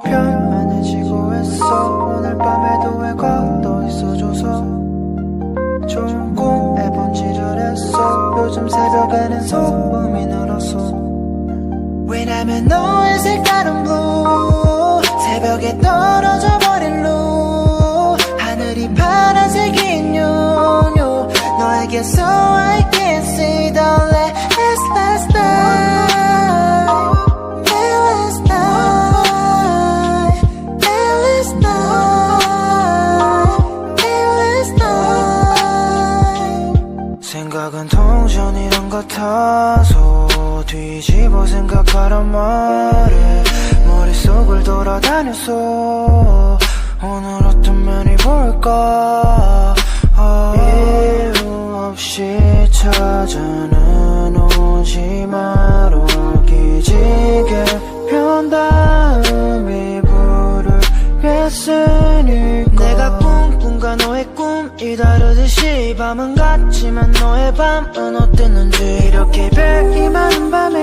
불편해지고 했어. 오늘 밤에도 왜 걷어 있어줘서 좋은 꿈에 번지르랬어. 요즘 새벽에는 소음이 늘었어. 왜냐면 너의 색깔은 blue. 새벽에 떨어져 버린 루. 하늘이 파란색인 요요. 너에게서 I can see the last night. 생각은 통전이란 같아서 뒤집어 생각하란 말에 머릿속을 돌아다녔어. 오늘 어떤 면이 볼까. 이유 없이 찾아는 오지 마라. 기지개 편 다음에 부르겠으니까. 내가 꿈과 너의 꿈이 다르듯이 밤은 같지만 너의 밤은 어땠는지. 이렇게 별이 많은 밤에